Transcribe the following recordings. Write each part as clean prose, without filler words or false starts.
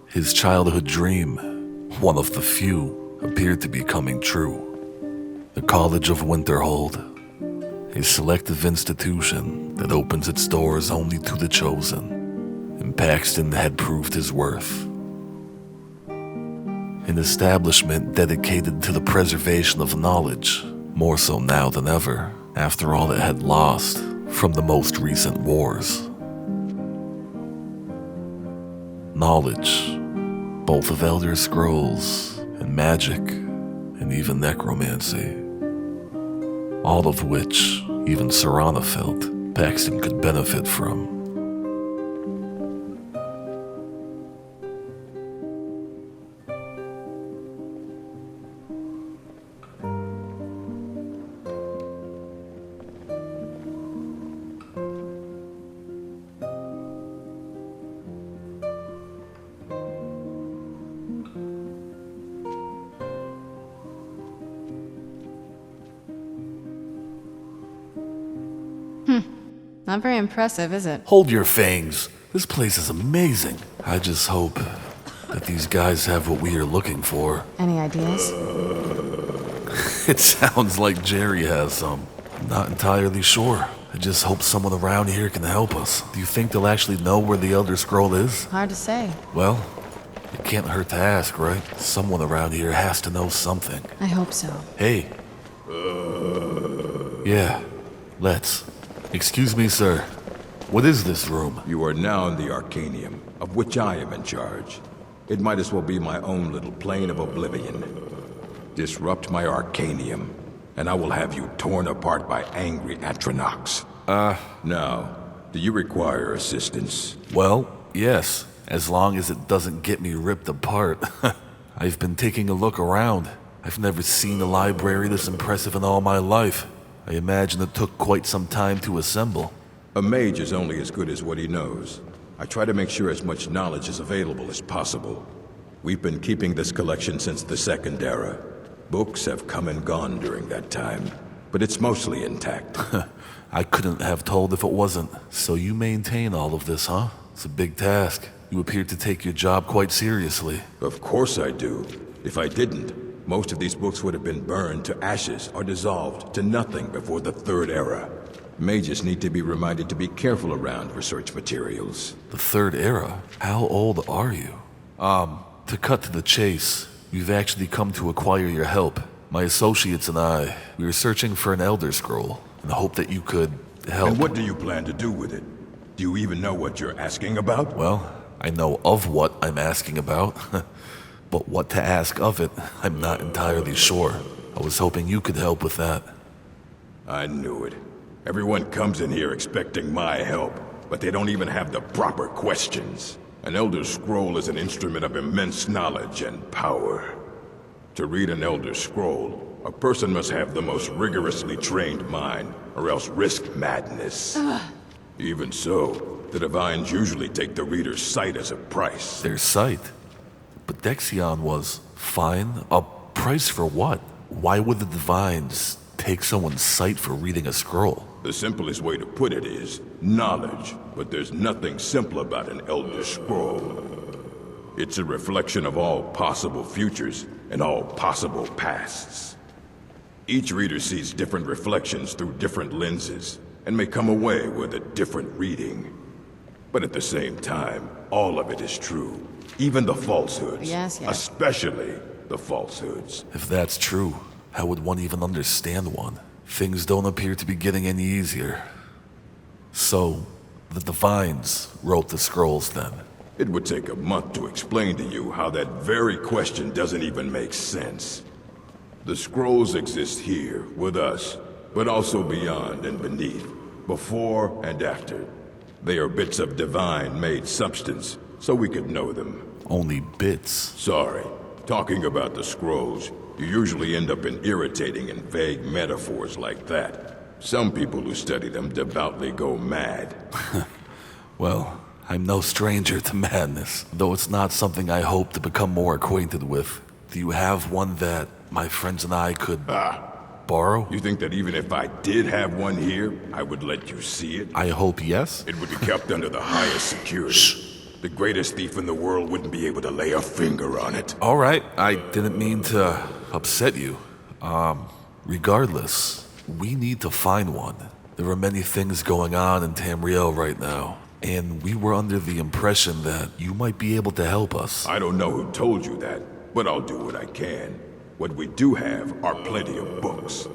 His childhood dream, one of the few, appeared to be coming true. The College of Winterhold, a selective institution that opens its doors only to the chosen, and Paxton had proved his worth. An establishment dedicated to the preservation of knowledge, more so now than ever, after all it had lost from the most recent wars. Knowledge, both of Elder Scrolls and magic, and even necromancy. All of which, even Serana felt, Paxton could benefit from. Not very impressive, is it? Hold your fangs. This place is amazing. I just hope that these guys have what we are looking for. Any ideas? It sounds like Jerry has some. I'm not entirely sure. I just hope someone around here can help us. Do you think they'll actually know where the Elder Scroll is? Hard to say. Well, it can't hurt to ask, right? Someone around here has to know something. I hope so. Hey. Yeah, let's. Excuse me, sir. What is this room? You are now in the Arcanium, of which I am in charge. It might as well be my own little plane of oblivion. Disrupt my Arcanium, and I will have you torn apart by angry Atronachs. Now, do you require assistance? Well, yes, as long as it doesn't get me ripped apart. I've been taking a look around. I've never seen a library this impressive in all my life. I imagine it took quite some time to assemble. A mage is only as good as what he knows. I try to make sure as much knowledge is available as possible. We've been keeping this collection since the Second Era. Books have come and gone during that time, but it's mostly intact. I couldn't have told if it wasn't. So you maintain all of this, huh? It's a big task. You appear to take your job quite seriously. Of course I do. If I didn't, most of these books would have been burned to ashes or dissolved to nothing before the Third Era. Mages need to be reminded to be careful around research materials. The Third Era? How old are you? To cut to the chase, we've actually come to acquire your help. My associates and I, we were searching for an Elder Scroll, in the hope that you could help. And what do you plan to do with it? Do you even know what you're asking about? Well, I know of what I'm asking about. But what to ask of it, I'm not entirely sure. I was hoping you could help with that. I knew it. Everyone comes in here expecting my help, but they don't even have the proper questions. An Elder Scroll is an instrument of immense knowledge and power. To read an Elder Scroll, a person must have the most rigorously trained mind, or else risk madness. Even so, the Divines usually take the reader's sight as a price. Their sight? But Dexion was fine. A price for what? Why would the Divines take someone's sight for reading a scroll? The simplest way to put it is knowledge, but there's nothing simple about an Elder Scroll. It's a reflection of all possible futures and all possible pasts. Each reader sees different reflections through different lenses and may come away with a different reading. But at the same time, all of it is true. Even the falsehoods. Yes. Especially the falsehoods. If that's true, how would one even understand one? Things don't appear to be getting any easier. So, the Divines wrote the scrolls then. It would take a month to explain to you how that very question doesn't even make sense. The scrolls exist here, with us, but also beyond and beneath, before and after. They are bits of divine-made substance, so we could know them. Only bits. Sorry. Talking about the scrolls, you usually end up in irritating and vague metaphors like that. Some people who study them devoutly go mad. Well, I'm no stranger to madness, though it's not something I hope to become more acquainted with. Do you have one that my friends and I could borrow? You think that even if I did have one here, I would let you see it? I hope yes. It would be kept under the highest security. The greatest thief in the world wouldn't be able to lay a finger on it. All right, I didn't mean to upset you. Regardless, we need to find one. There are many things going on in Tamriel right now, and we were under the impression that you might be able to help us. I don't know who told you that, but I'll do what I can. What we do have are plenty of books.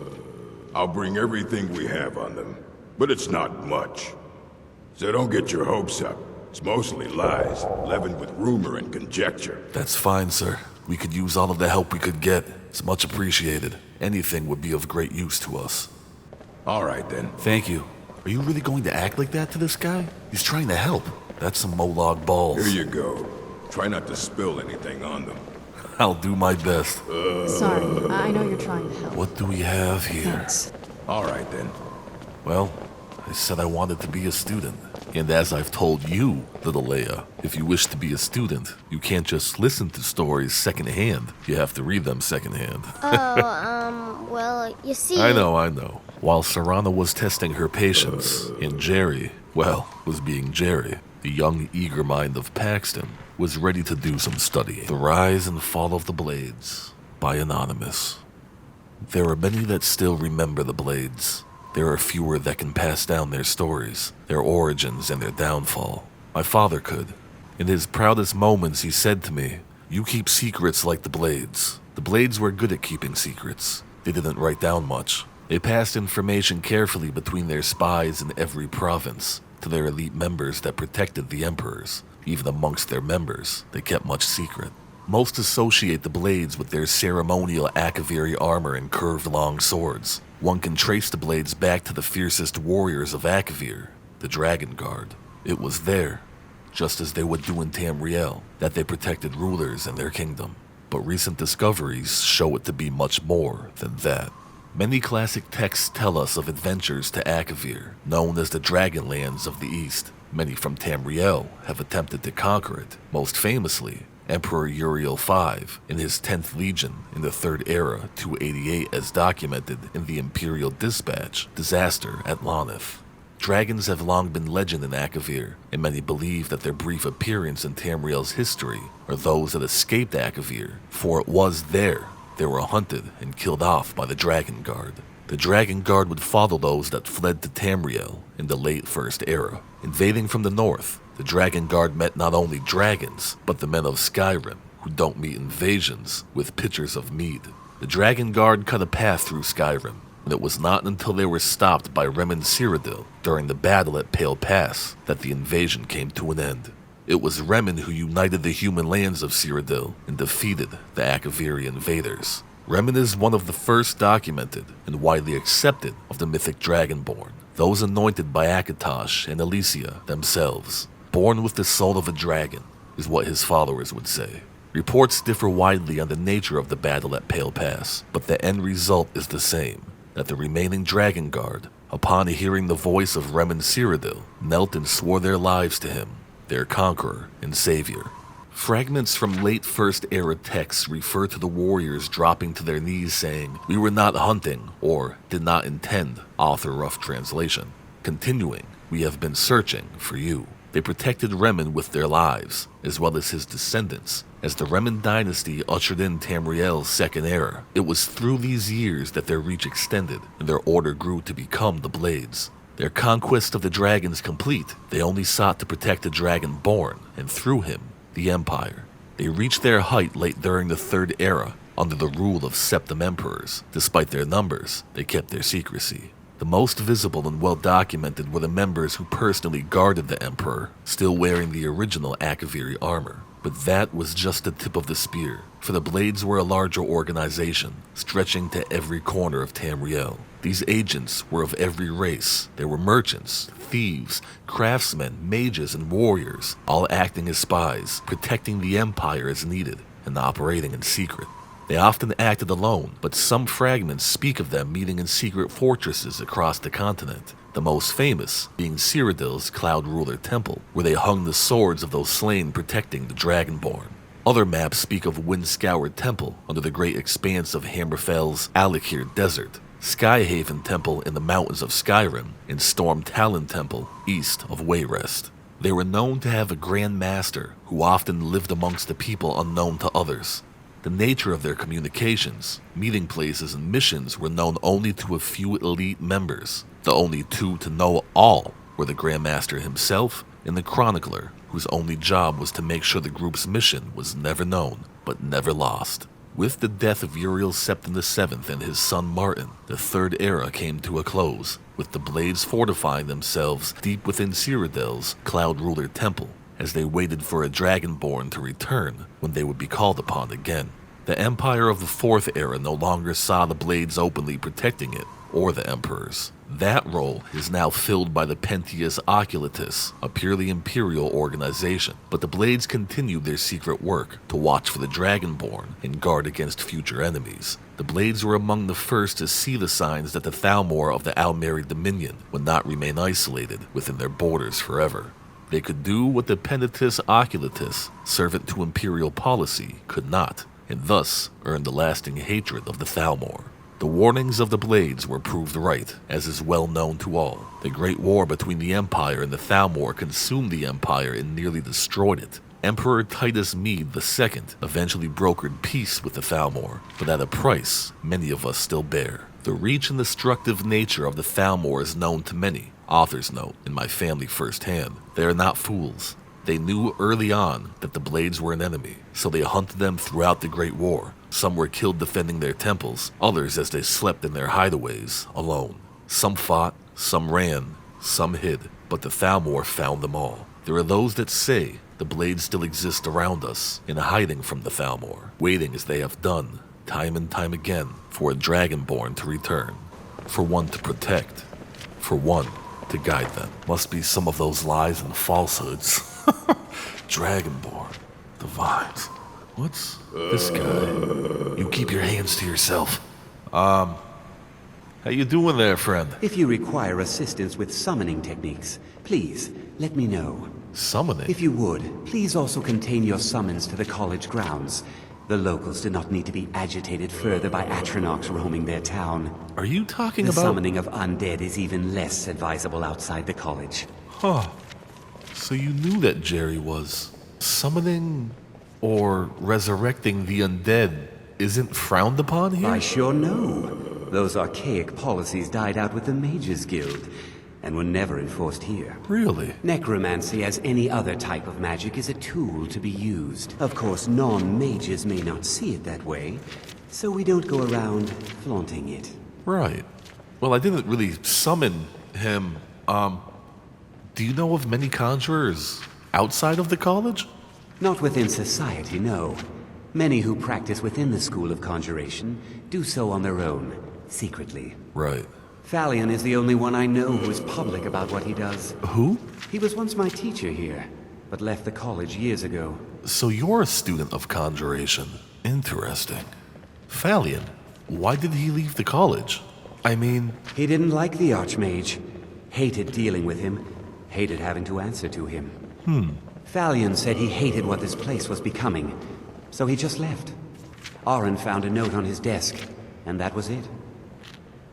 I'll bring everything we have on them, but it's not much. So don't get your hopes up. It's mostly lies, leavened with rumor and conjecture. That's fine, sir. We could use all of the help we could get. It's much appreciated. Anything would be of great use to us. All right, then. Thank you. Are you really going to act like that to this guy? He's trying to help. That's some Molag balls. Here you go. Try not to spill anything on them. I'll do my best. Sorry, I know you're trying to help. What do we have here? Thanks. All right, then. Well, I said I wanted to be a student. And as I've told you, little Leia, if you wish to be a student, you can't just listen to stories secondhand. You have to read them secondhand. Well, you see... I know. While Serana was testing her patience, and Jerry, well, was being Jerry, the young, eager mind of Paxton, was ready to do some studying. The Rise and Fall of the Blades, by Anonymous. There are many that still remember the Blades. There are fewer that can pass down their stories, their origins, and their downfall. My father could. In his proudest moments, he said to me, "You keep secrets like the Blades." The Blades were good at keeping secrets. They didn't write down much. They passed information carefully between their spies in every province to their elite members that protected the emperors. Even amongst their members, they kept much secret. Most associate the Blades with their ceremonial Akaviri armor and curved long swords. One can trace the Blades back to the fiercest warriors of Akavir, the Dawnguard. It was there, just as they would do in Tamriel, that they protected rulers and their kingdom. But recent discoveries show it to be much more than that. Many classic texts tell us of adventures to Akavir, known as the Dragonlands of the East. Many from Tamriel have attempted to conquer it, most famously Emperor Uriel V in his 10th Legion in the Third Era 288 as documented in the Imperial Dispatch, Disaster at Lonith. Dragons have long been legend in Akavir, and many believe that their brief appearance in Tamriel's history are those that escaped Akavir, for it was there they were hunted and killed off by the Dawnguard. The Dawnguard would follow those that fled to Tamriel in the late First Era. Invading from the north, the Dawnguard met not only dragons, but the men of Skyrim, who don't meet invasions with pitchers of mead. The Dawnguard cut a path through Skyrim, and it was not until they were stopped by Remen Cyrodiil during the battle at Pale Pass that the invasion came to an end. It was Remen who united the human lands of Cyrodiil and defeated the Akaviri invaders. Remen is one of the first documented and widely accepted of the mythic Dragonborn, those anointed by Akatosh and Elysia themselves. Born with the soul of a dragon, is what his followers would say. Reports differ widely on the nature of the battle at Pale Pass, but the end result is the same, that the remaining Dawnguard, upon hearing the voice of Remen Cyrodiil, knelt and swore their lives to him, their conqueror and savior. Fragments from late First Era texts refer to the warriors dropping to their knees saying, "We were not hunting," or "did not intend," author rough translation. Continuing, "We have been searching for you." They protected Remen with their lives, as well as his descendants. As the Remen dynasty ushered in Tamriel's Second Era, it was through these years that their reach extended, and their order grew to become the Blades. Their conquest of the dragons complete, they only sought to protect the Dragonborn, and through him, the Empire. They reached their height late during the Third Era, under the rule of Septim Emperors. Despite their numbers, they kept their secrecy. The most visible and well-documented were the members who personally guarded the Emperor, still wearing the original Akaviri armor. But that was just the tip of the spear, for the Blades were a larger organization, stretching to every corner of Tamriel. These agents were of every race. There were merchants, thieves, craftsmen, mages, and warriors, all acting as spies, protecting the Empire as needed, and operating in secret. They often acted alone, but some fragments speak of them meeting in secret fortresses across the continent, the most famous being Cyrodiil's Cloud Ruler Temple, where they hung the swords of those slain protecting the Dragonborn. Other maps speak of Windscoured Temple under the great expanse of Hammerfell's Alakir Desert, Skyhaven Temple in the mountains of Skyrim, and Storm Talon Temple east of Wayrest. They were known to have a Grand Master who often lived amongst the people unknown to others. The nature of their communications, meeting places, and missions were known only to a few elite members. The only two to know all were the Grand Master himself and the Chronicler, whose only job was to make sure the group's mission was never known, but never lost. With the death of Uriel Septimus VII and his son Martin, the Third Era came to a close, with the Blades fortifying themselves deep within Cyrodiil's Cloud Ruler Temple, as they waited for a Dragonborn to return when they would be called upon again. The Empire of the Fourth Era no longer saw the Blades openly protecting it, or the Emperors. That role is now filled by the Pentius Occultus, a purely imperial organization, but the Blades continued their secret work to watch for the Dragonborn and guard against future enemies. The Blades were among the first to see the signs that the Thalmor of the Almeri Dominion would not remain isolated within their borders forever. They could do what the Pentius Occultus, servant to imperial policy, could not, and thus earned the lasting hatred of the Thalmor. The warnings of the Blades were proved right, as is well known to all. The Great War between the Empire and the Thalmor consumed the Empire and nearly destroyed it. Emperor Titus Mede II eventually brokered peace with the Thalmor, but at a price many of us still bear. The reach and destructive nature of the Thalmor is known to many. Authors note, in my family firsthand, they are not fools. They knew early on that the Blades were an enemy, so they hunted them throughout the Great War. Some were killed defending their temples, others as they slept in their hideaways, alone. Some fought, some ran, some hid, but the Thalmor found them all. There are those that say the Blades still exist around us, in hiding from the Thalmor, waiting as they have done, time and time again, for a Dragonborn to return, for one to protect, for one to guide them. Must be some of those lies and falsehoods. Dragonborn, divines. What's this guy? You keep your hands to yourself. How you doing there, friend? If you require assistance with summoning techniques, please let me know. Summoning? If you would, please also contain your summons to the college grounds. The locals do not need to be agitated further by Atronachs roaming their town. Are you talking The about... summoning of undead is even less advisable outside the college. Huh. So you knew that Jerry was summoning or resurrecting the undead isn't frowned upon here? I sure know. Those archaic policies died out with the Mages Guild, and were never enforced here. Really? Necromancy, as any other type of magic, is a tool to be used. Of course, non-mages may not see it that way, so we don't go around flaunting it. Right. Well, I didn't really summon him. Do you know of many conjurers outside of the college? Not within society, no. Many who practice within the School of Conjuration do so on their own, secretly. Right. Thalion is the only one I know who is public about what he does. Who? He was once my teacher here, but left the college years ago. So you're a student of conjuration. Interesting. Thalion, why did he leave the college? I mean... He didn't like the Archmage. Hated dealing with him. Hated having to answer to him. Thalion said he hated what this place was becoming, so he just left. Aron found a note on his desk, and that was it.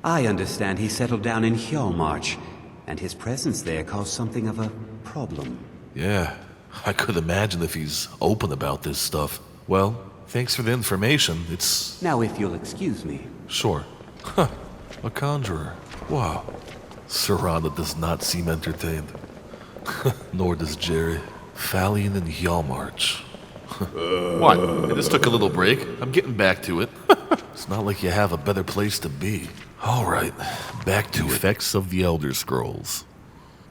I understand he settled down in Hjalmarch, and his presence there caused something of a problem. Yeah, I could imagine if he's open about this stuff. Well, thanks for the information. It's... Now if you'll excuse me. Sure. Huh, a conjurer. Wow. Serana does not seem entertained. Nor does Jerry. Thalion and Hjalmarch. What? I just took a little break. I'm getting back to it. It's not like you have a better place to be. Alright, back to effects of the Elder Scrolls.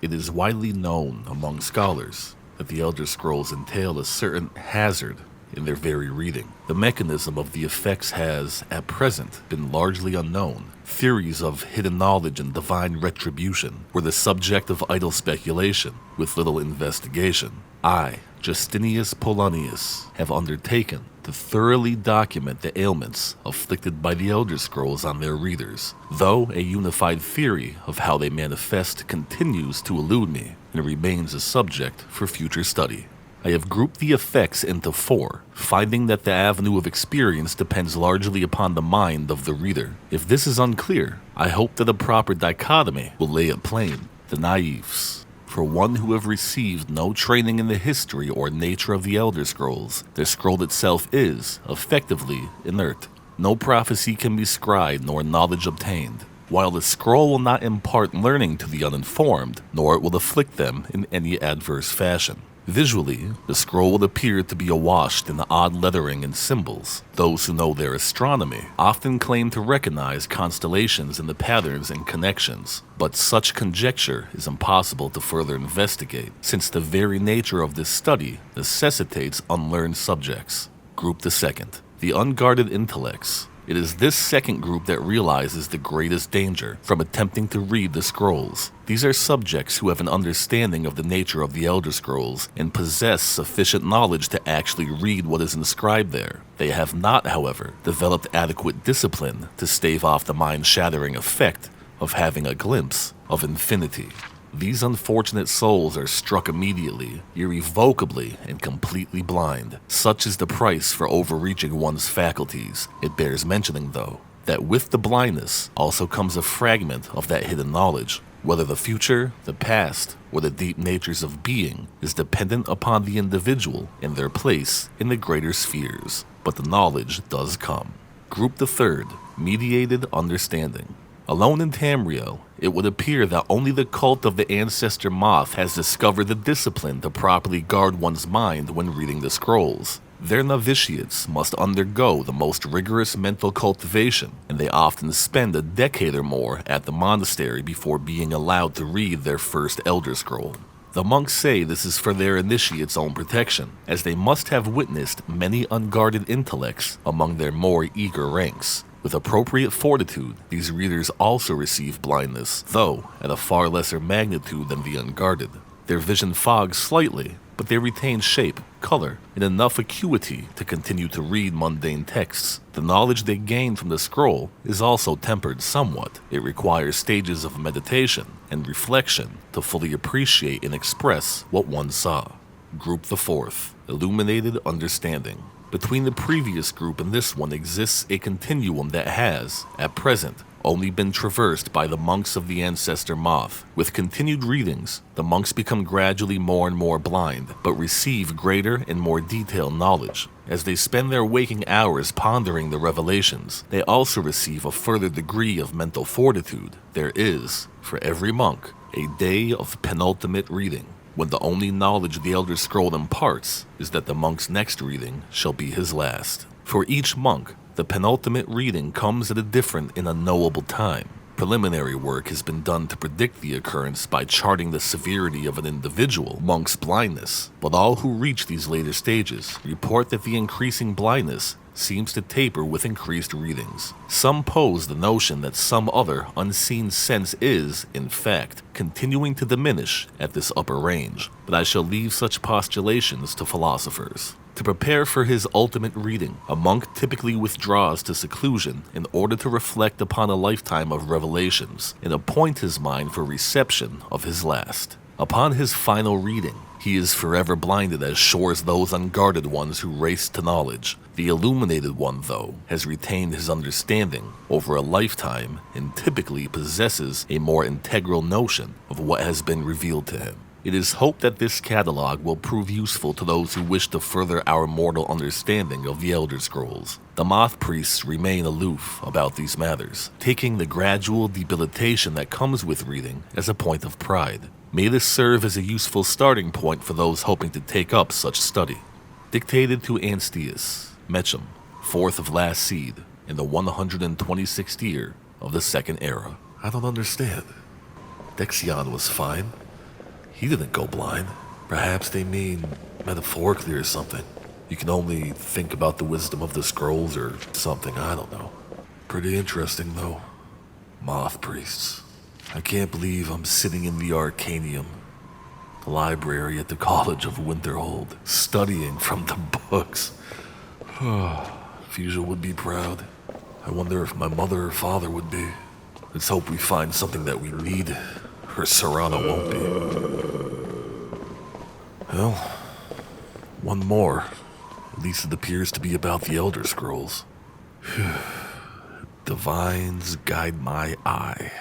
It is widely known among scholars that the Elder Scrolls entail a certain hazard in their very reading. The mechanism of the effects has, at present, been largely unknown. Theories of hidden knowledge and divine retribution were the subject of idle speculation, with little investigation. I, Justinius Polonius, have undertaken to thoroughly document the ailments afflicted by the Elder Scrolls on their readers, though a unified theory of how they manifest continues to elude me and remains a subject for future study. I have grouped the effects into 4, finding that the avenue of experience depends largely upon the mind of the reader. If this is unclear, I hope that a proper dichotomy will lay it plain. The naives, For one who have received no training in the history or nature of the Elder Scrolls, the scroll itself is, effectively, inert. No prophecy can be scribed nor knowledge obtained, while the scroll will not impart learning to the uninformed, nor it will afflict them in any adverse fashion. Visually, the scroll would appear to be awash in the odd lettering and symbols. Those who know their astronomy often claim to recognize constellations in the patterns and connections, but such conjecture is impossible to further investigate, since the very nature of this study necessitates unlearned subjects. Group the second, the unguarded intellects. It is this second group that realizes the greatest danger from attempting to read the scrolls. These are subjects who have an understanding of the nature of the Elder Scrolls and possess sufficient knowledge to actually read what is inscribed there. They have not, however, developed adequate discipline to stave off the mind-shattering effect of having a glimpse of infinity. These unfortunate souls are struck immediately, irrevocably, and completely blind. Such is the price for overreaching one's faculties. It bears mentioning, though, that with the blindness also comes a fragment of that hidden knowledge. Whether the future, the past, or the deep natures of being is dependent upon the individual and their place in the greater spheres. But the knowledge does come. Group the third, mediated understanding. Alone in Tamriel, it would appear that only the cult of the Ancestor Moth has discovered the discipline to properly guard one's mind when reading the scrolls. Their novitiates must undergo the most rigorous mental cultivation, and they often spend a decade or more at the monastery before being allowed to read their first Elder Scroll. The monks say this is for their initiate's own protection, as they must have witnessed many unguarded intellects among their more eager ranks. With appropriate fortitude, these readers also receive blindness, though at a far lesser magnitude than the unguarded. Their vision fogs slightly, but they retain shape, color, and enough acuity to continue to read mundane texts. The knowledge they gain from the scroll is also tempered somewhat. It requires stages of meditation and reflection to fully appreciate and express what one saw. Group the fourth, illuminated understanding. Between the previous group and this one exists a continuum that has, at present, only been traversed by the monks of the Ancestor Moth. With continued readings, the monks become gradually more and more blind, but receive greater and more detailed knowledge. As they spend their waking hours pondering the revelations, they also receive a further degree of mental fortitude. There is, for every monk, a day of penultimate reading, when the only knowledge the Elder Scroll imparts is that the monk's next reading shall be his last. For each monk, the penultimate reading comes at a different and unknowable time. Preliminary work has been done to predict the occurrence by charting the severity of an individual monk's blindness, but all who reach these later stages report that the increasing blindness seems to taper with increased readings. Some pose the notion that some other unseen sense is, in fact, continuing to diminish at this upper range, but I shall leave such postulations to philosophers. To prepare for his ultimate reading, a monk typically withdraws to seclusion in order to reflect upon a lifetime of revelations and appoint his mind for reception of his last. Upon his final reading, he is forever blinded as sure as those unguarded ones who race to knowledge. The illuminated one, though, has retained his understanding over a lifetime and typically possesses a more integral notion of what has been revealed to him. It is hoped that this catalog will prove useful to those who wish to further our mortal understanding of the Elder Scrolls. The Moth Priests remain aloof about these matters, taking the gradual debilitation that comes with reading as a point of pride. May this serve as a useful starting point for those hoping to take up such study. Dictated to Anstius, Mechem, 4th of last seed, in the 126th year of the Second Era. I don't understand. Dexion was fine. He didn't go blind. Perhaps they mean metaphorically or something. You can only think about the wisdom of the scrolls or something, I don't know. Pretty interesting, though. Moth priests. I can't believe I'm sitting in the Arcanium, the library at the College of Winterhold, studying from the books. Fuchsia would be proud. I wonder if my mother or father would be. Let's hope we find something that we need, or Serrano won't be. Well, one more. At least it appears to be about the Elder Scrolls. Divines guide my eye.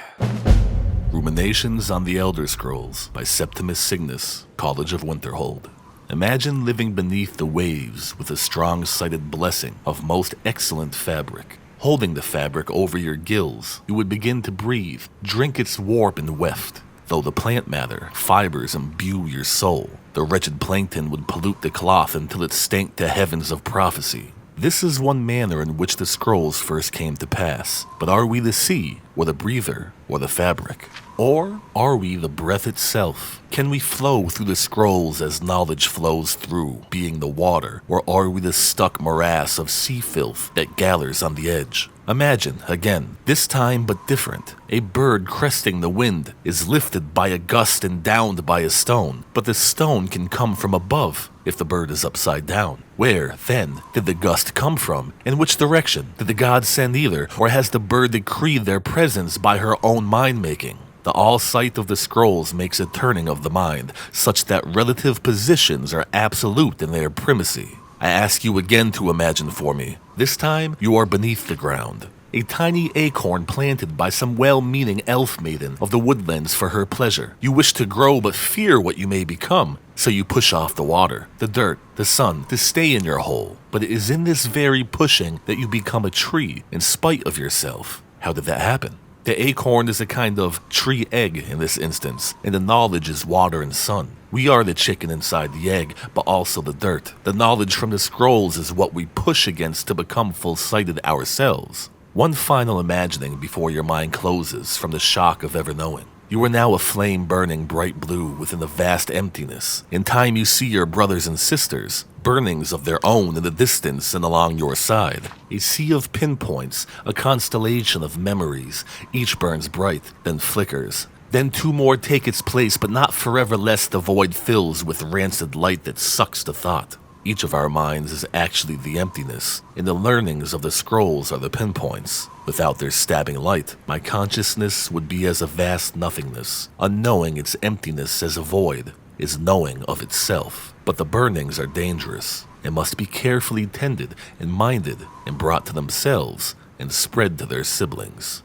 Ruminations on the Elder Scrolls by Septimus Signis, College of Winterhold. Imagine living beneath the waves with a strong-sighted blessing of most excellent fabric. Holding the fabric over your gills, you would begin to breathe, drink its warp and weft. Though the plant matter, fibers imbue your soul, the wretched plankton would pollute the cloth until it stank to heavens of prophecy. This is one manner in which the scrolls first came to pass. But are we the sea, or the breather, or the fabric? Or are we the breath itself? Can we flow through the scrolls as knowledge flows through, being the water? Or are we the stuck morass of sea filth that gathers on the edge? Imagine, again, this time but different. A bird cresting the wind is lifted by a gust and downed by a stone, but the stone can come from above if the bird is upside down. Where, then, did the gust come from? In which direction? Did the gods send either, or has the bird decreed their presence by her own mind-making? The all-sight of the scrolls makes a turning of the mind, such that relative positions are absolute in their primacy. I ask you again to imagine for me. This time, you are beneath the ground. A tiny acorn planted by some well-meaning elf maiden of the woodlands for her pleasure. You wish to grow but fear what you may become, so you push off the water, the dirt, the sun to stay in your hole. But it is in this very pushing that you become a tree in spite of yourself. How did that happen? The acorn is a kind of tree egg in this instance, and the knowledge is water and sun. We are the chicken inside the egg, but also the dirt. The knowledge from the scrolls is what we push against to become full-sighted ourselves. One final imagining before your mind closes from the shock of ever knowing. You are now a flame burning bright blue within the vast emptiness. In time you see your brothers and sisters, burnings of their own in the distance and along your side. A sea of pinpoints, a constellation of memories. Each burns bright, then flickers. Then two more take its place, but not forever, lest the void fills with rancid light that sucks the thought. Each of our minds is actually the emptiness, and the learnings of the scrolls are the pinpoints. Without their stabbing light, my consciousness would be as a vast nothingness. Unknowing its emptiness as a void is knowing of itself. But the burnings are dangerous, and must be carefully tended and minded and brought to themselves and spread to their siblings.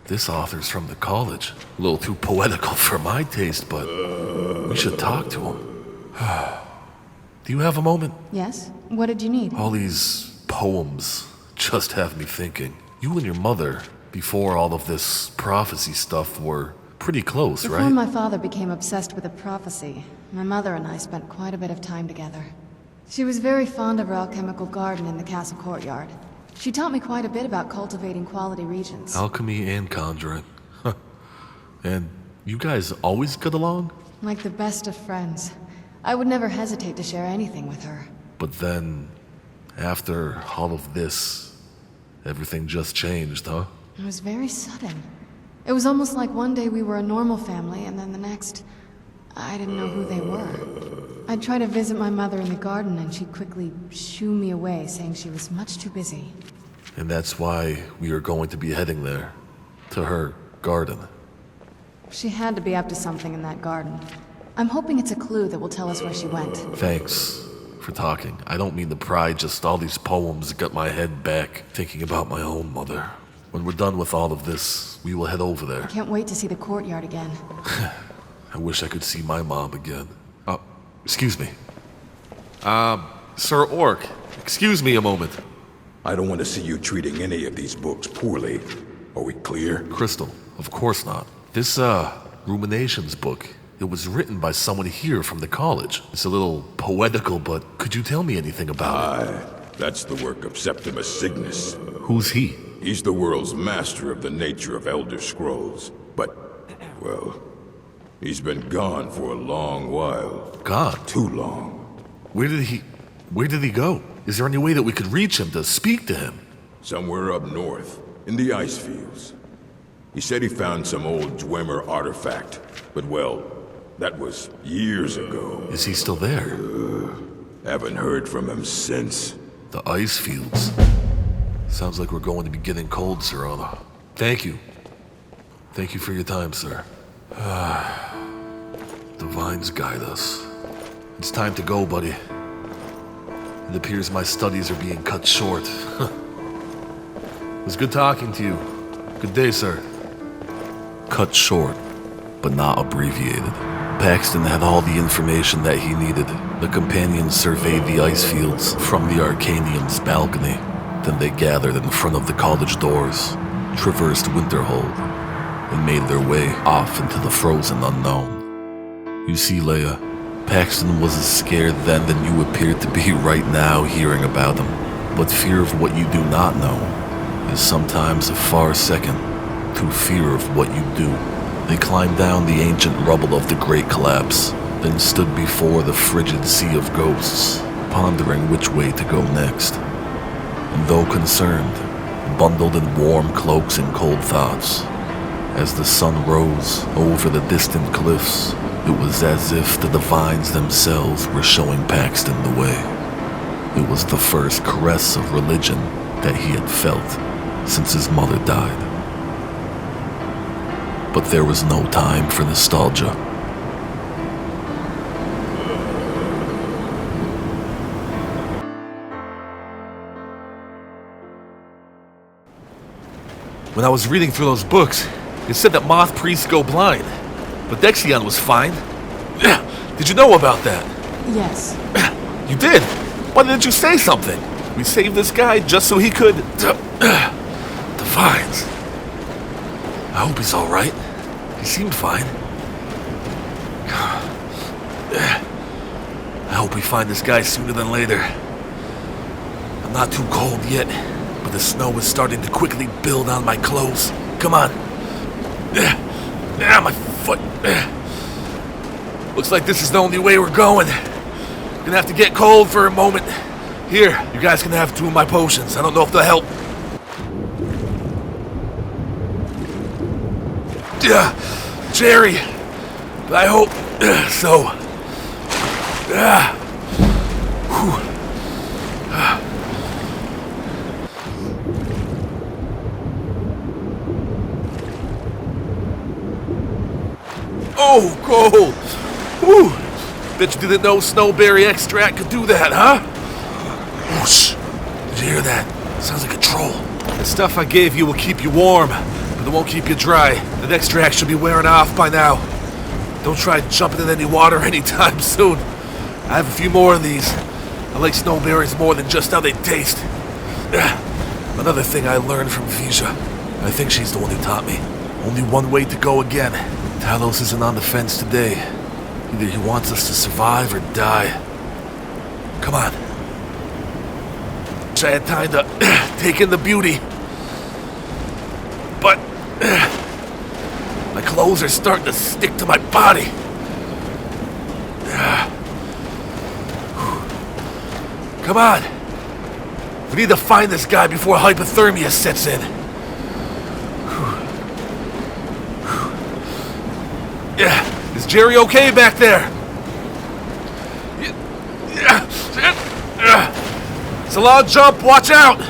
This author's from the college. A little too poetical for my taste, but we should talk to him. Do you have a moment? Yes? What did you need? All these poems just have me thinking. You and your mother, before all of this prophecy stuff, were pretty close, right? Before my father became obsessed with a prophecy, my mother and I spent quite a bit of time together. She was very fond of our alchemical garden in the castle courtyard. She taught me quite a bit about cultivating quality regions. Alchemy and conjuring. And you guys always get along? Like the best of friends. I would never hesitate to share anything with her. But then, after all of this, everything just changed, huh? It was very sudden. It was almost like one day we were a normal family, and then the next, I didn't know who they were. I'd try to visit my mother in the garden, and she'd quickly shoo me away, saying she was much too busy. And that's why we are going to be heading there, to her garden. She had to be up to something in that garden. I'm hoping it's a clue that will tell us where she went. Thanks for talking. I don't mean to pry, just all these poems got my head back, thinking about my own mother. When we're done with all of this, we will head over there. I can't wait to see the courtyard again. I wish I could see my mom again. Excuse me. Sir Orc, excuse me a moment. I don't want to see you treating any of these books poorly. Are we clear? Crystal, of course not. This, Ruminations book, it was written by someone here from the college. It's a little poetical, but could you tell me anything about it? That's the work of Septimus Signis. Who's he? He's the world's master of the nature of Elder Scrolls. But, well, he's been gone for a long while. Gone? Too long. Where did he go? Is there any way that we could reach him to speak to him? Somewhere up north, in the ice fields. He said he found some old Dwemer artifact, but well, that was years ago. Is he still there? Haven't heard from him since. The ice fields. Sounds like we're going to be getting cold, Sir Anna. Thank you. Thank you for your time, sir. The vines guide us. It's time to go, buddy. It appears my studies are being cut short. It was good talking to you. Good day, sir. cut short, but not abbreviated. Paxton had all the information that he needed. The companions surveyed the ice fields from the Arcanium's balcony. Then they gathered in front of the college doors, traversed Winterhold, and made their way off into the frozen unknown. You see, Leia, Paxton was as scared then than you appeared to be right now hearing about him. But fear of what you do not know is sometimes a far second to fear of what you do. They climbed down the ancient rubble of the Great Collapse, then stood before the frigid sea of ghosts, pondering which way to go next. And though concerned, bundled in warm cloaks and cold thoughts, as the sun rose over the distant cliffs, it was as if the divines themselves were showing Paxton the way. It was the first caress of religion that he had felt since his mother died. But there was no time for nostalgia. When I was reading through those books, it said that moth priests go blind, but Dexion was fine. Did you know about that? Yes. You did? Why didn't you say something? We saved this guy just so he could... Divines. I hope he's alright. He seemed fine. I hope we find this guy sooner than later. I'm not too cold yet, but the snow is starting to quickly build on my clothes. Come on. My foot. Looks like this is the only way we're going. Gonna have to get cold for a moment. Here, you guys can have 2 of my potions. I don't know if they'll help. Jerry. I hope so. Oh, cold. Whew. Bet you didn't know snowberry extract could do that, huh? Whoosh. Did you hear that? Sounds like a troll. The stuff I gave you will keep you warm, but it won't keep you dry. The extract should be wearing off by now. Don't try jumping in any water anytime soon. I have a few more of these. I like snowberries more than just how they taste. Another thing I learned from Visha. I think she's the one who taught me. Only one way to go again. Talos isn't on the fence today. Either he wants us to survive or die. Come on. Wish I had time to take in the beauty. But my clothes are starting to stick to my body. Come on. We need to find this guy before hypothermia sets in. Is Jerry okay back there? It's a long jump, watch out!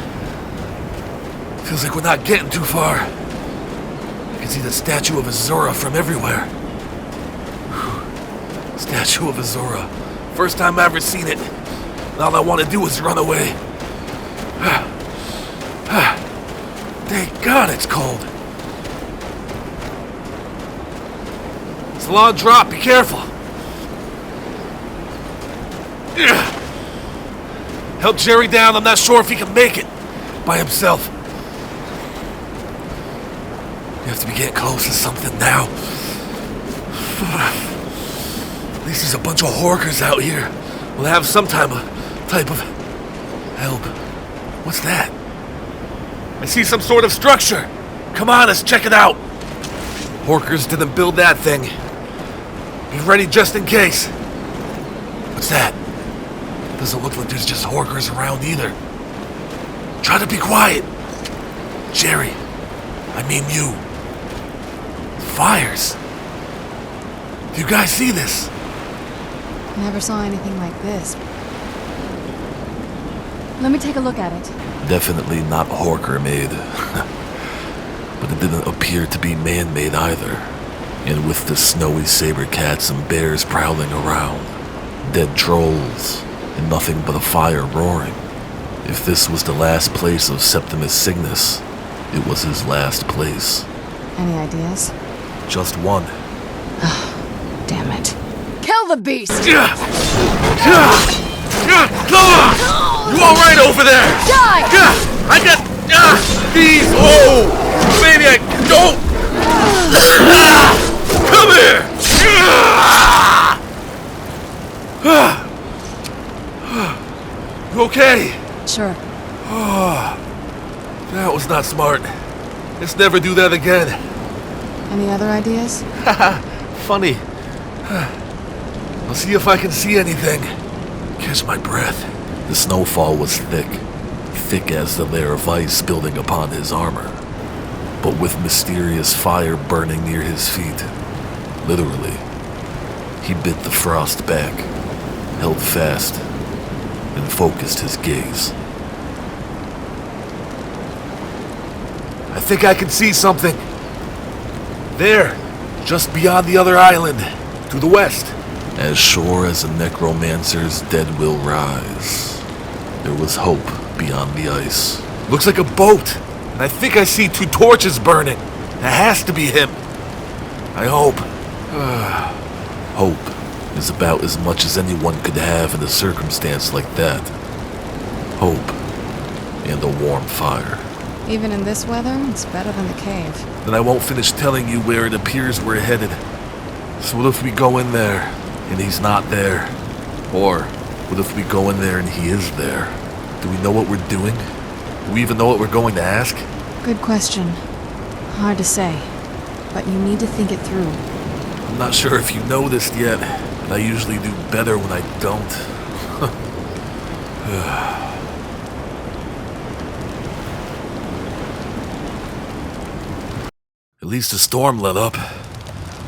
Feels like we're not getting too far. I can see the statue of Azura from everywhere. Statue of Azura. First time I've ever seen it. And all I want to do is run away. Thank God it's cold. It's a long drop, be careful. Help Jerry down, I'm not sure if he can make it by himself. You have to be getting close to something now. At least there's a bunch of horkers out here. We'll have some type of help. What's that? I see some sort of structure. Come on, let's check it out. Horkers didn't build that thing. Be ready just in case. What's that? Doesn't look like there's just horkers around either. Try to be quiet. Jerry, I mean you. Fires. Do you guys see this? Never saw anything like this. Let me take a look at it. Definitely not horker-made. But it didn't appear to be man-made either. And with the snowy saber cats and bears prowling around, dead trolls, and nothing but a fire roaring. If this was the last place of Septimus Signis, it was his last place. Any ideas? just one. Damn it. Kill the beast! Thalmor! You alright over there? Die! I got these. Oh, maybe I don't. Come here. You okay? Sure. That was not smart. Let's never do that again. Any other ideas? Funny. I'll see if I can see anything. Catch my breath. The snowfall was thick as the layer of ice building upon his armor, but with mysterious fire burning near his feet. Literally, he bit the frost back, held fast, and focused his gaze. I think I can see something. There, just beyond the other island, to the west. As sure as a necromancer's dead will rise, there was hope beyond the ice. Looks like a boat, and I think I see 2 torches burning. That has to be him. I hope. Hope is about as much as anyone could have in a circumstance like that. Hope and a warm fire. Even in this weather, it's better than the cave. Then I won't finish telling you where it appears we're headed. So what if we go in there and he's not there? Or what if we go in there and he is there? Do we know what we're doing? Do we even know what we're going to ask? Good question. Hard to say, but you need to think it through. I'm not sure if you noticed yet, but I usually do better when I don't. At least the storm let up.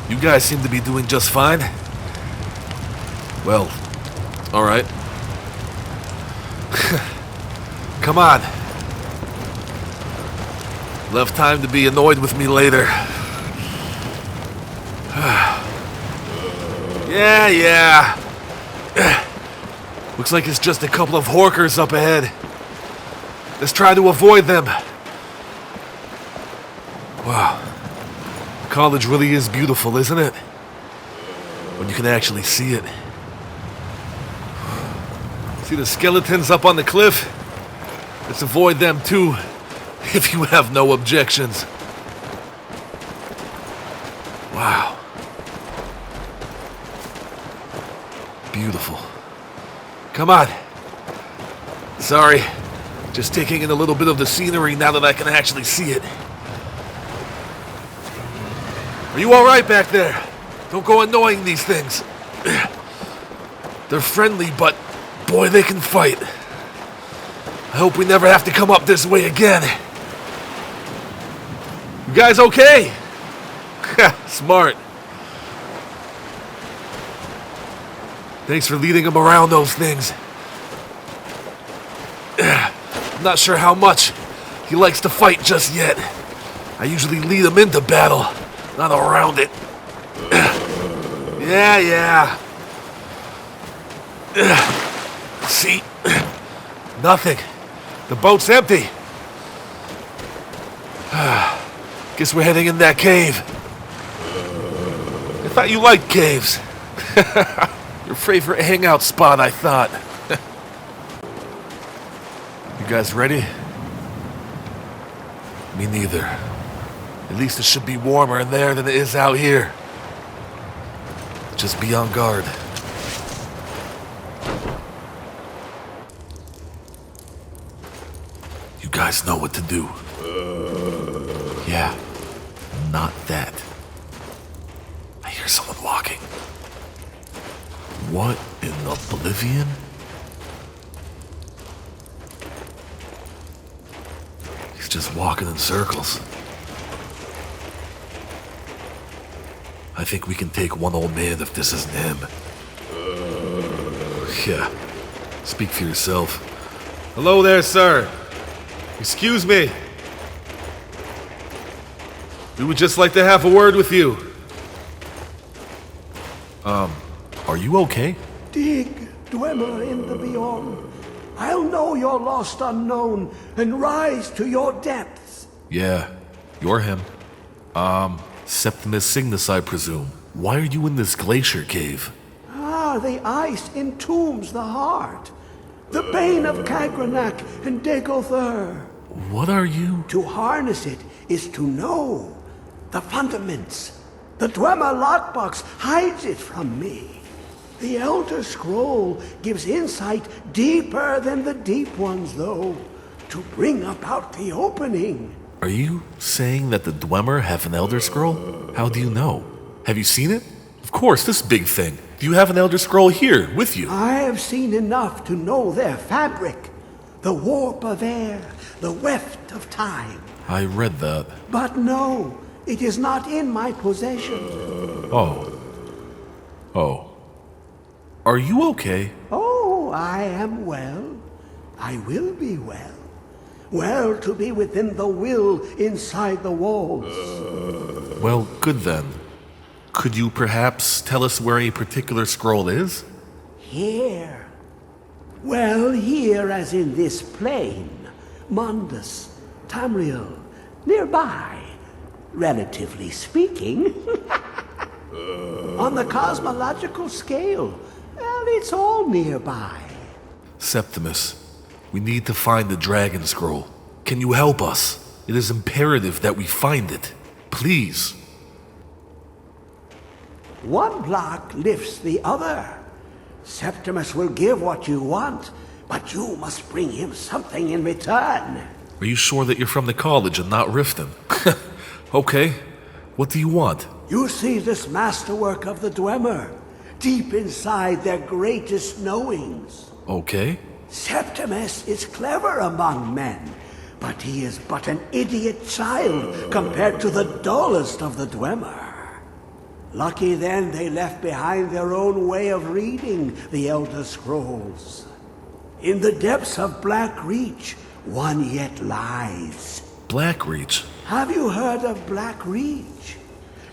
You guys seem to be doing just fine. Well, alright. Come on. You'll have time to be annoyed with me later. Yeah. Looks like it's just a couple of horkers up ahead. Let's try to avoid them. Wow. College really is beautiful, isn't it? When you can actually see it. See the skeletons up on the cliff? Let's avoid them too, if you have no objections. Wow. Beautiful. Come on. Sorry, just taking in a little bit of the scenery now that I can actually see it. Are you alright back there? Don't go annoying these things. They're friendly, but boy, they can fight. I hope we never have to come up this way again. You guys okay? Smart. Thanks for leading him around those things. I'm not sure how much he likes to fight just yet. I usually lead him into battle, not around it. Yeah. See? Nothing. The boat's empty. Guess we're heading in that cave. I thought you liked caves. Your favorite hangout spot, I thought. You guys ready? Me neither. At least it should be warmer in there than it is out here. Just be on guard. You guys know what to do. Yeah, not that. I hear someone walking. What in oblivion? He's just walking in circles. I think we can take one old man if this isn't him. Yeah. Speak for yourself. Hello there, sir. Excuse me. We would just like to have a word with you. Are you okay? Dig, dweller in the beyond. I'll know your lost unknown and rise to your depths. Yeah, you're him. Septimus Signis, I presume. Why are you in this glacier cave? Ah, the ice entombs the heart. The bane of Kagranak and Degother. What are you? To harness it is to know the fundaments. The Dwemer lockbox hides it from me. The Elder Scroll gives insight deeper than the deep ones, though, to bring about the opening. Are you saying that the Dwemer have an Elder Scroll? How do you know? Have you seen it? Of course, this big thing. Do you have an Elder Scroll here with you? I have seen enough to know their fabric. The warp of air, the weft of time. I read that. But no, it is not in my possession. Oh. Are you okay? Oh, I am well. I will be well. Well to be within the will inside the walls. Well, good then. Could you perhaps tell us where a particular scroll is? Here. Well, here as in this plain. Mundus, Tamriel, nearby. Relatively speaking. On the cosmological scale, well, it's all nearby. Septimus, we need to find the Dragon Scroll. Can you help us? It is imperative that we find it. Please. One block lifts the other. Septimus will give what you want, but you must bring him something in return. Are you sure that you're from the college and not Riften? Okay. What do you want? You see this masterwork of the Dwemer, deep inside their greatest knowings. Okay. Septimus is clever among men, but he is but an idiot child compared to the dullest of the Dwemer. Lucky then they left behind their own way of reading the Elder Scrolls. In the depths of Blackreach, one yet lies. Blackreach? Have you heard of Blackreach?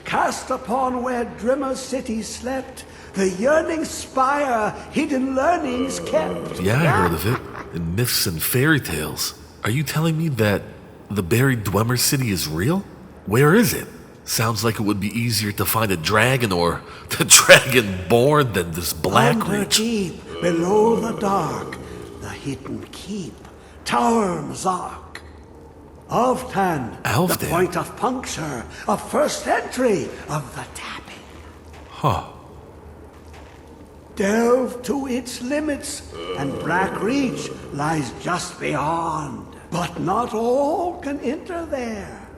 Cast upon where Drimmer City slept, the yearning spire hidden learnings kept. Yeah, I heard of it. In myths and fairy tales. Are you telling me that the buried Dwemer City is real? Where is it? Sounds like it would be easier to find a dragon or the Dragonborn than this Blackreach. Deep, below the dark, the hidden keep, Tower Mzark. Alftan, the point of puncture, of first entry, of the tapping. Huh. Delve to its limits, and Blackreach lies just beyond. But not all can enter there.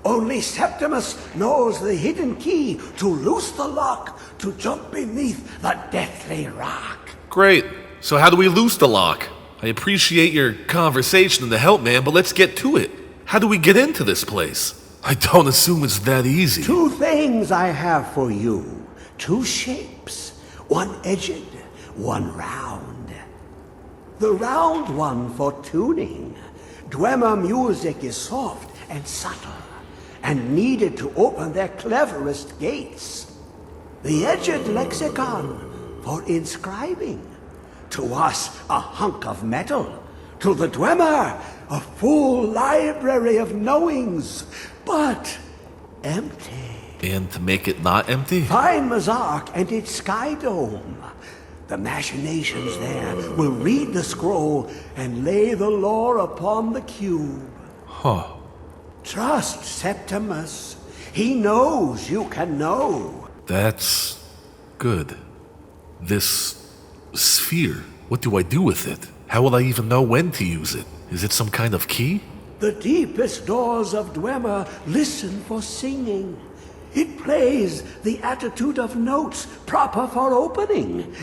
Only Septimus knows the hidden key to loose the lock, to jump beneath the deathly rock. Great. So how do we loose the lock? I appreciate your conversation and the help, man, but let's get to it. How do we get into this place? I don't assume it's that easy. Two things I have for you. Two shapes. One edged, one round. The round one for tuning. Dwemer music is soft and subtle, and needed to open their cleverest gates. The edged lexicon for inscribing. To us, a hunk of metal. To the Dwemer, a full library of knowings, but empty. And to make it not empty? Find Mzark and its sky dome. The machinations there will read the scroll and lay the lore upon the cube. Huh. Trust Septimus. He knows you can know. That's good. This sphere, what do I do with it? How will I even know when to use it? Is it some kind of key? The deepest doors of Dwemer listen for singing. It plays the attitude of notes proper for opening.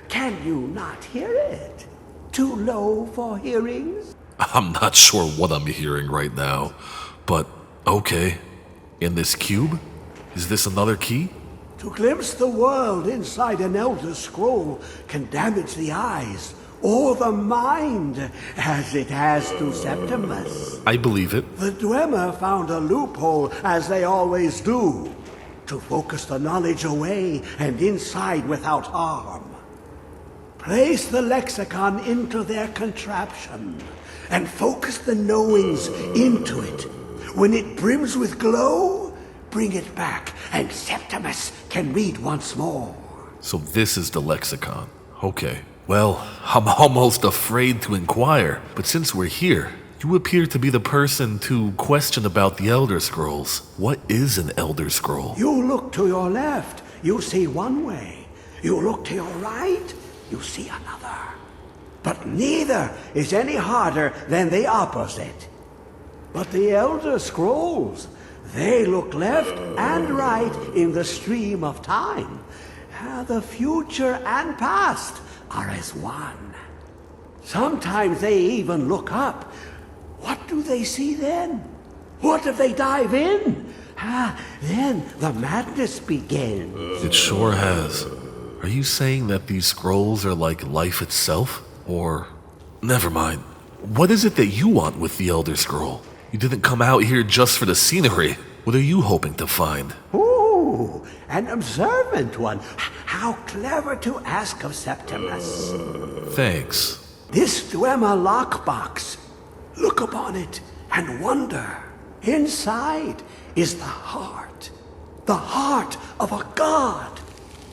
Can you not hear it? Too low for hearings? I'm not sure what I'm hearing right now, but okay. In this cube? Is this another key? To glimpse the world inside an Elder Scroll can damage the eyes or the mind, as it has to Septimus. I believe it. The Dwemer found a loophole, as they always do, to focus the knowledge away and inside without harm. Place the lexicon into their contraption, and focus the knowings into it. When it brims with glow, bring it back, and Septimus can read once more. So this is the lexicon. Okay. Well, I'm almost afraid to inquire, but since we're here, you appear to be the person to question about the Elder Scrolls. What is an Elder Scroll? You look to your left, you see one way. You look to your right, you see another. But neither is any harder than the opposite. But the Elder Scrolls, they look left and right in the stream of time. The future and past are as one. Sometimes they even look up. What do they see then? What if they dive in? Then the madness begins. It sure has. Are you saying that these scrolls are like life itself? Or, never mind. What is it that you want with the Elder Scroll? You didn't come out here just for the scenery. What are you hoping to find? Ooh, an observant one. How clever to ask of Septimus. Thanks. This Dwemer lockbox. Look upon it and wonder. Inside is the heart. The heart of a god.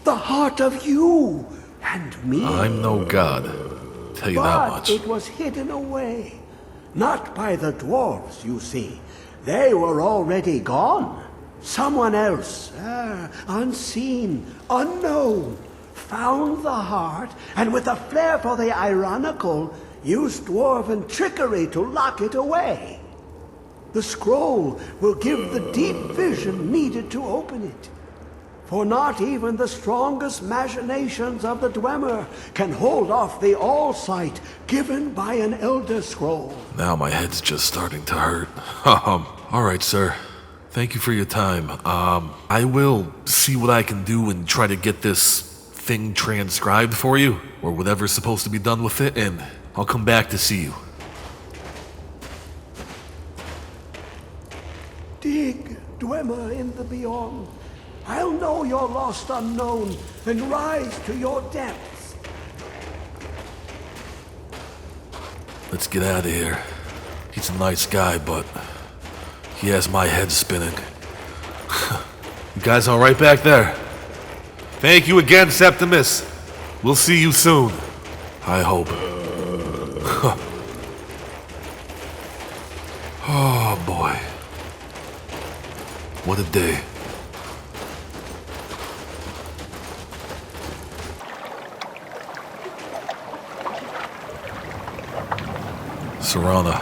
The heart of you and me. I'm no god. Tell you that much. But it was hidden away. Not by the dwarves, you see. They were already gone. Someone else, unseen, unknown, found the heart, and with a flair for the ironical, used dwarven trickery to lock it away. The scroll will give the deep vision needed to open it. For not even the strongest machinations of the Dwemer can hold off the all-sight given by an Elder Scroll. Now my head's just starting to hurt. Alright, sir. Thank you for your time. I will see what I can do and try to get this thing transcribed for you, or whatever's supposed to be done with it, and I'll come back to see you. Dig, Dwemer in the beyond. I'll know your lost unknown and rise to your depths. Let's get out of here. He's a nice guy, but he has my head spinning. You guys all right back there? Thank you again, Septimus. We'll see you soon. I hope. Oh, boy. What a day. Serana,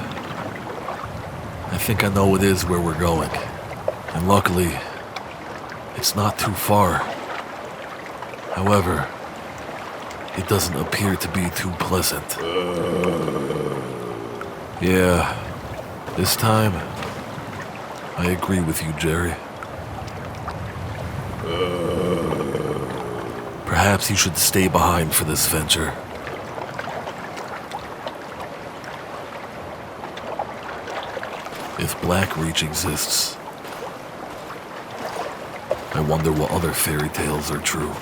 I think I know it is where we're going. And luckily, it's not too far. However, it doesn't appear to be too pleasant. Yeah, this time, I agree with you, Jerry. Perhaps you should stay behind for this venture. If Blackreach exists, I wonder what other fairy tales are true.